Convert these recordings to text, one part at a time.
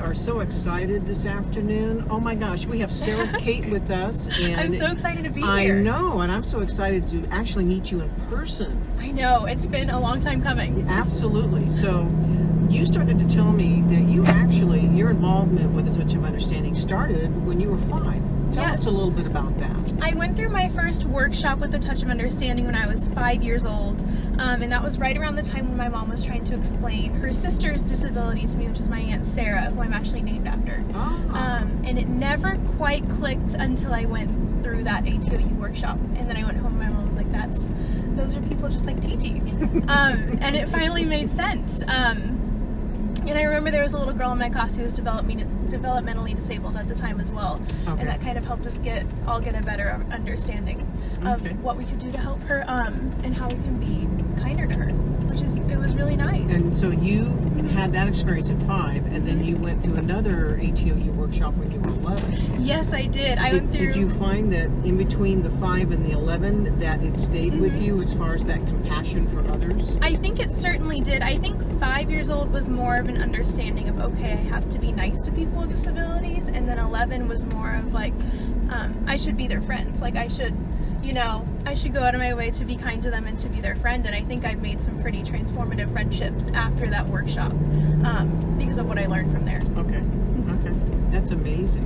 are so excited this afternoon. Oh my gosh, we have Sarah Kate with us. And I'm so excited to be I here. know, and I'm so excited to actually meet you in person. I know, it's been a long time coming. Absolutely. So you started to tell me that your involvement with A Touch of Understanding started when you were 5. Tell Yes. us a little bit about that. I went through my first workshop with A Touch of Understanding when I was 5 years old, and that was right around the time when my mom was trying to explain her sister's disability to me, which is my Aunt Sara, who I'm actually named after. And it never quite clicked until I went through that ATOU workshop, and then I went home and my mom was like, those are people just like TT. And it finally made sense. And I remember there was a little girl in my class who was developmentally disabled at the time as well. Okay. And that kind of helped us get a better understanding of what we could do to help her, and how we can be kinder to her, it was really nice. And so you had that experience at 5, and then you went through another ATOU workshop when you were 11. Yes, I did. I went through. Did you find that in between the 5 and the 11 that it stayed with you as far as that compassion for others? I think it certainly did. I think 5 years old was more of an understanding of, okay, I have to be nice to people with disabilities, and then 11 was more of like, I should be their friends. Like I should go out of my way to be kind to them and to be their friend. And I think I've made some pretty transformative friendships after that workshop, because of what I learned from there. Okay. That's amazing.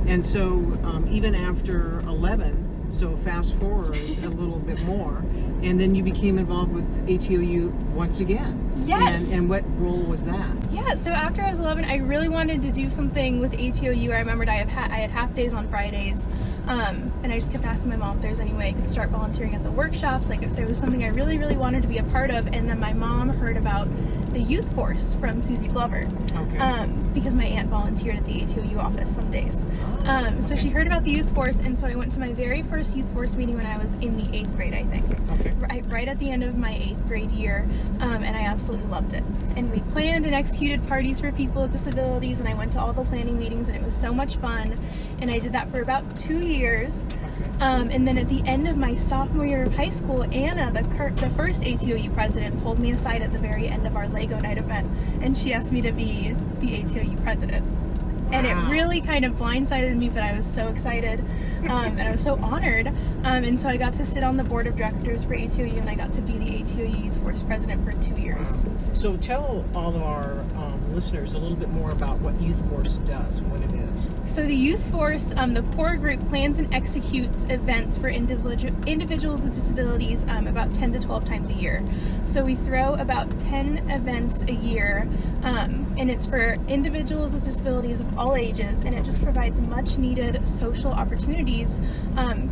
And so even after 11, so fast forward a little bit more, and then you became involved with ATOU once again. Yes. And what role was that? Yeah, so after I was 11, I really wanted to do something with ATOU. I remembered I had half days on Fridays, and I just kept asking my mom if there's any way I could start volunteering at the workshops, like if there was something I really, really wanted to be a part of. And then my mom heard about the youth force from Susie Glover, because my aunt volunteered at the ATOU office some days. So she heard about the youth force, and so I went to my very first youth force meeting when I was in the 8th grade, I think. Right at the end of my 8th grade year, and I absolutely loved it. And we planned and executed parties for people with disabilities, and I went to all the planning meetings, and it was so much fun. And I did that for about 2 years. And then at the end of my sophomore year of high school, Anna, the first ATOU president, pulled me aside at the very end of our Lego night event, and she asked me to be the ATOU president. And it really kind of blindsided me, but I was so excited, and I was so honored. And so I got to sit on the board of directors for ATOU, and I got to be the ATOU Youth Force president for 2 years. So tell all of our listeners a little bit more about what Youth Force does and what it is. So the Youth Force, the core group, plans and executes events for individuals with disabilities about 10 to 12 times a year. So we throw about 10 events a year, and it's for individuals with disabilities of all ages, and it just provides much needed social opportunities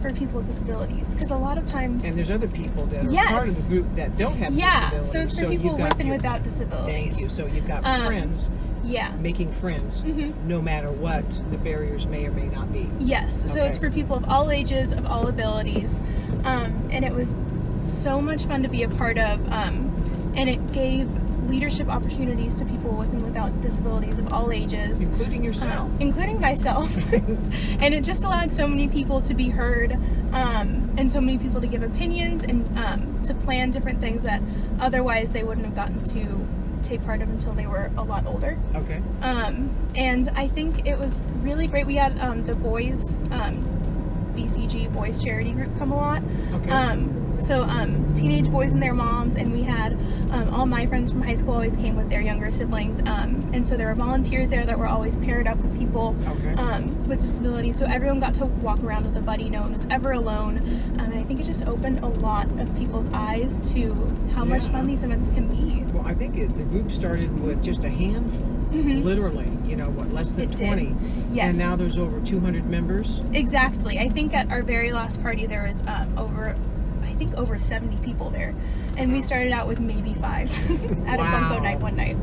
for people with disabilities, because a lot of times, and there's other people that are part of the group that don't have disabilities. So it's for people with and without disabilities. Thank you. So you've got friends making friends, no matter what the barriers may or may not be. Yes. So it's for people of all ages, of all abilities, and it was so much fun to be a part of, and it gave leadership opportunities to people with and without disabilities of all ages, including yourself, including myself. And it just allowed so many people to be heard, and so many people to give opinions, and to plan different things that otherwise they wouldn't have gotten to take part of until they were a lot older. And I think it was really great. We had the boys, BCG Boys Charity Group come a lot. So teenage boys and their moms, and we had all my friends from high school always came with their younger siblings, and so there were volunteers there that were always paired up with people with disabilities, so everyone got to walk around with a buddy, no one was ever alone, and I think it just opened a lot of people's eyes to how much fun these events can be. Well, I think the group started with just a handful, literally, less than 20. Yes. And now there's over 200 members. Exactly. I think at our very last party there was over 70 people there, and we started out with maybe 5 at a bunko night one night.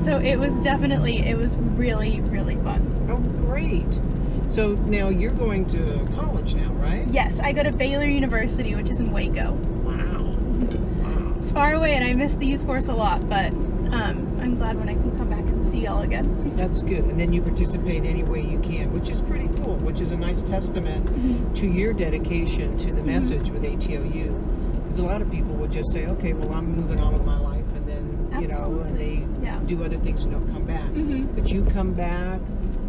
So it was really, really fun. Oh, great. So now you're going to college now, right? Yes, I go to Baylor University, which is in Waco. Wow. It's far away, and I miss the youth force a lot, but I'm glad when I can come back and see y'all again. That's good. And then you participate any way you can, which is pretty cool, which is a nice testament to your dedication to the message with ATOU. Because a lot of people would just say, okay, well, I'm moving on with my life, and then you know, and they Yeah. do other things and don't come back. Mhm. But you come back.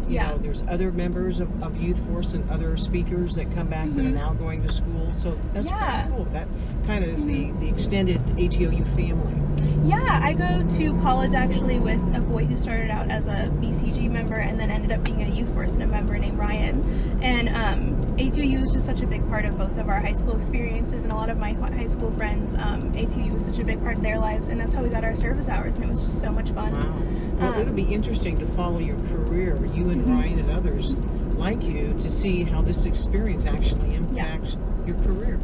You Yeah. know, there's other members of Youth Force and other speakers that come back that are now going to school. So that's Yeah. pretty cool. That kind of is the extended ATOU family. Yeah, I go to college actually with a boy who started out as a BCG member and then ended up being a Youth Force member named Ryan. And ATOU was just such a big part of both of our high school experiences, and a lot of my high school friends, ATOU was such a big part of their lives, and that's how we got our service hours, and it was just so much fun. Wow. Well, it'll be interesting to follow your career, you and Ryan and others like you, to see how this experience actually impacts your career.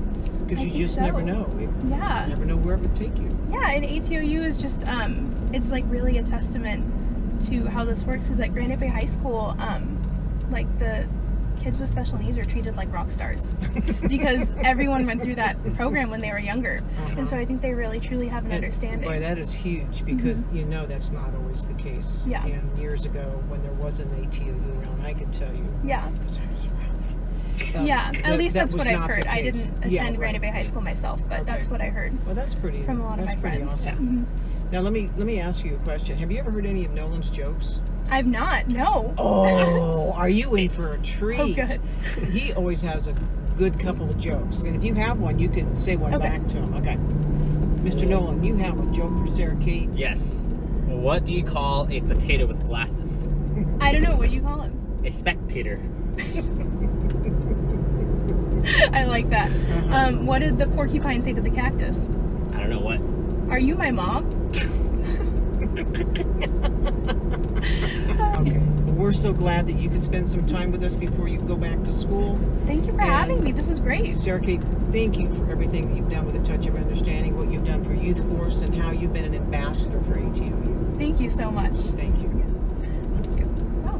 Because I you think just so. never know. You Yeah. never know where it would take you. Yeah, and ATOU is just, it's like really a testament to how this works. Is at Granite Bay High School, like the kids with special needs are treated like rock stars because everyone went through that program when they were younger. And so I think they really truly have an understanding. Boy, that is huge because you know that's not always the case. Yeah. And years ago when there wasn't ATOU around, I could tell you. Yeah. Because I was around then. Yeah, at least that's was what I've not the heard. I case. didn't attend Granite Bay High School myself, but that's what I heard Well, that's pretty. from a lot of my pretty friends. Awesome. Now let me ask you a question. Have you ever heard any of Nolan's jokes? I've not, no. Oh, are you in for a treat? Oh, good. He always has a good couple of jokes, and if you have one, you can say one Okay. back to him. Okay, Mr. Nolan, you have a joke for Sarah Kate. Yes. What do you call a potato with glasses? I don't know, what do you call him? A spectator. I like that. What did the porcupine say to the cactus? I don't know what. Are you my mom? Okay. Well, we're so glad that you could spend some time with us before you go back to school. Thank you for And having me. This is great. Sarah Kate, thank you for everything that you've done with A Touch of Understanding, what you've done for Youth Force, and how you've been an ambassador for ATOU. Thank you so much. Thank you.